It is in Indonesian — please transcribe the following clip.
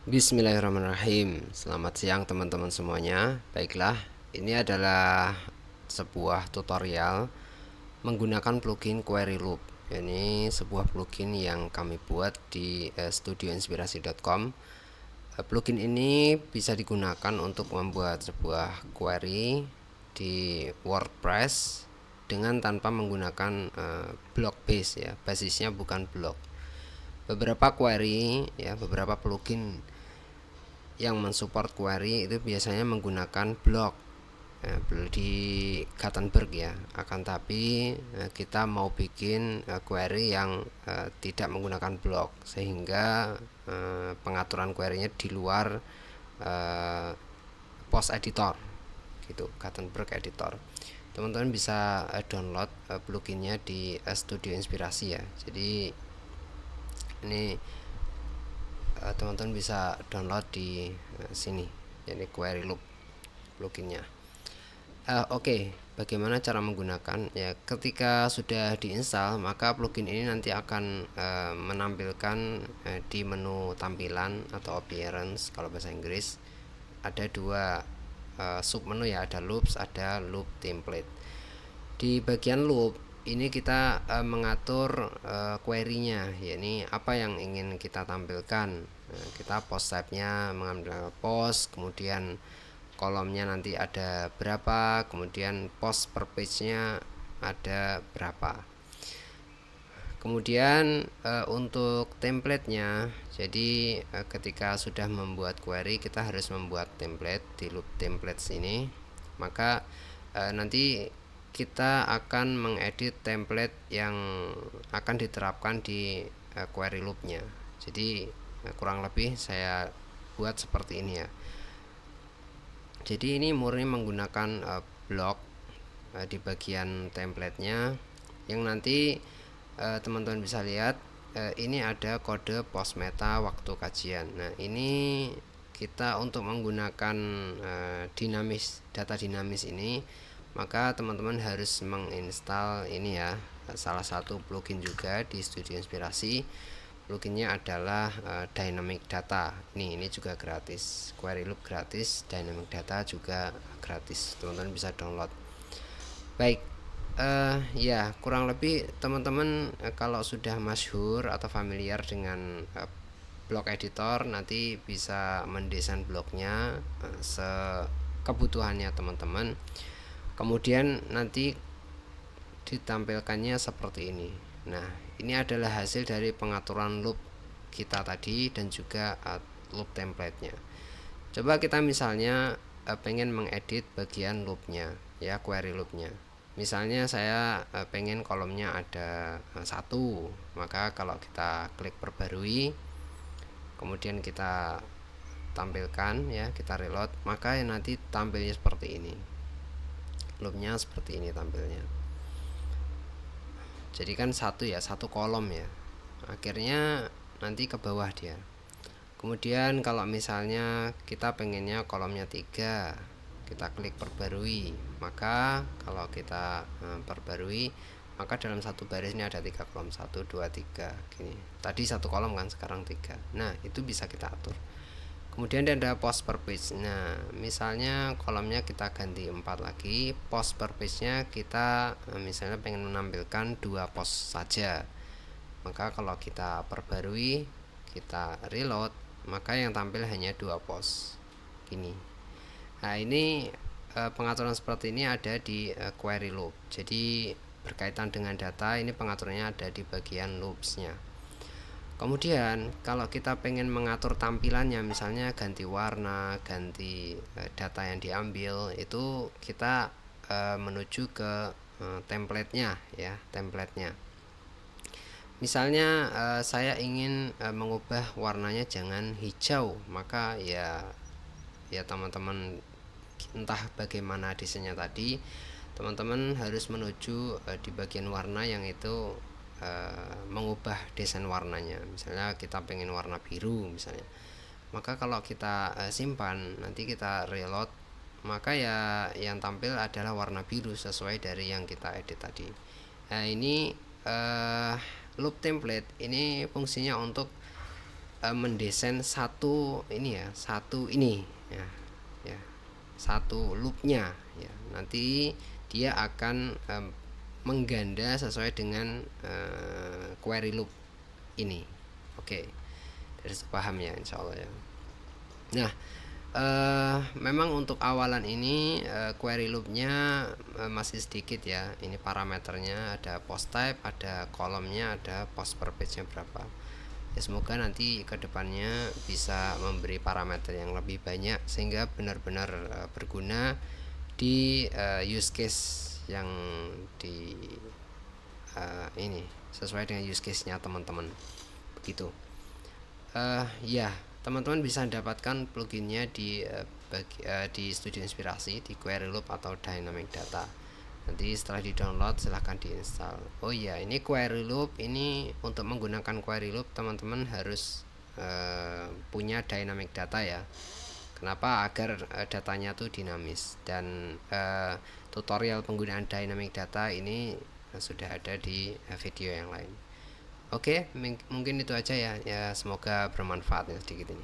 Bismillahirrahmanirrahim. Selamat siang teman-teman semuanya. Baiklah, ini adalah sebuah tutorial menggunakan plugin Query Loop. Ini sebuah plugin yang kami buat di studioinspirasi.com. Plugin ini bisa digunakan untuk membuat sebuah query di WordPress dengan tanpa menggunakan blok base ya. Basisnya bukan blok. Beberapa query ya, beberapa plugin yang mensupport query itu biasanya menggunakan blok ya, di Gutenberg ya. Akan tapi kita mau bikin query yang tidak menggunakan blok, sehingga pengaturan query-nya di luar post editor gitu, Gutenberg editor. Teman-teman bisa download pluginnya di Studio Inspirasi ya. Jadi ini teman-teman bisa download di sini, jadi Query Loop pluginnya. Oke, bagaimana cara menggunakan ya? Ketika sudah diinstal, maka plugin ini nanti akan menampilkan di menu tampilan atau appearance kalau bahasa Inggris ada dua sub menu ya, ada loops, ada loop template. Di bagian loop ini kita mengatur query-nya, yakni apa yang ingin kita tampilkan. Kita post type-nya mengambil post, kemudian kolomnya nanti ada berapa, kemudian post per page-nya ada berapa. Kemudian untuk template-nya, jadi ketika sudah membuat query kita harus membuat template di loop template sini. Maka nanti kita akan mengedit template yang akan diterapkan di query loop-nya. Jadi kurang lebih saya buat seperti ini ya. Jadi ini murni menggunakan blok di bagian template-nya, yang nanti teman-teman bisa lihat ini ada kode post meta waktu kajian. Nah, ini kita untuk menggunakan data dinamis ini, maka teman-teman harus menginstal ini ya, salah satu plugin juga di Studio Inspirasi. Pluginnya adalah Dynamic Data. Ini juga gratis. Query Loop gratis, Dynamic Data juga gratis. Teman-teman bisa download. Baik, ya kurang lebih teman-teman kalau sudah masyhur atau familiar dengan blok editor, nanti bisa mendesain bloknya sekebutuhannya teman-teman. Kemudian nanti ditampilkannya seperti ini. Nah, ini adalah hasil dari pengaturan loop kita tadi dan juga loop template-nya. Coba kita misalnya pengen mengedit bagian loopnya ya, query loopnya. Misalnya saya pengen kolomnya ada satu, maka kalau kita klik perbarui, kemudian kita tampilkan ya, kita reload, maka nanti tampilnya seperti ini. Loopnya seperti ini tampilnya. Jadi kan satu ya, satu kolom ya, akhirnya nanti ke bawah dia. Kemudian kalau misalnya kita pengennya kolomnya 3, kita klik perbarui, maka kalau kita perbarui, maka dalam satu baris ini ada 3 kolom, 1, 2, 3 gini. Tadi satu kolom kan, sekarang 3. Nah, itu bisa kita atur. Kemudian ada post per page. Nah, misalnya kolomnya kita ganti 4 lagi, post per page-nya kita misalnya pengen menampilkan 2 post saja. Maka kalau kita perbarui, kita reload, maka yang tampil hanya 2 post. Gini. Nah, ini pengaturan seperti ini ada di query loop. Jadi berkaitan dengan data, ini pengaturannya ada di bagian loops-nya. Kemudian kalau kita pengen mengatur tampilannya, misalnya ganti warna, ganti data yang diambil, itu kita menuju ke template-nya ya, template-nya. Misalnya saya ingin mengubah warnanya jangan hijau, maka ya teman-teman entah bagaimana desainnya tadi, teman-teman harus menuju di bagian warna yang itu mengubah desain warnanya. Misalnya kita pengen warna biru misalnya, maka kalau kita simpan, nanti kita reload, maka ya yang tampil adalah warna biru sesuai dari yang kita edit tadi. Nah, ini loop template ini fungsinya untuk mendesain satu ini ya, satu ini ya, ya satu loopnya ya. Nanti dia akan mengganda sesuai dengan query loop ini. Oke, dari paham ya insya Allah ya. Nah, memang untuk awalan ini query loopnya masih sedikit ya. Ini parameternya ada post type, ada kolomnya, ada post per page nya berapa ya. Semoga nanti kedepannya bisa memberi parameter yang lebih banyak sehingga benar-benar berguna di use case yang di ini sesuai dengan use case nya teman-teman begitu. Ya, teman-teman bisa dapatkan pluginnya di Studio Inspirasi di Query Loop atau Dynamic Data. Nanti setelah di-download silahkan diinstal. Oh iya, ini Query Loop ini untuk menggunakan Query Loop teman-teman harus punya Dynamic Data ya. Kenapa? Agar datanya tuh dinamis. Dan tutorial penggunaan Dynamic Data ini sudah ada di video yang lain. Oke, mungkin itu aja ya. Ya, semoga bermanfaat ya sedikit ini.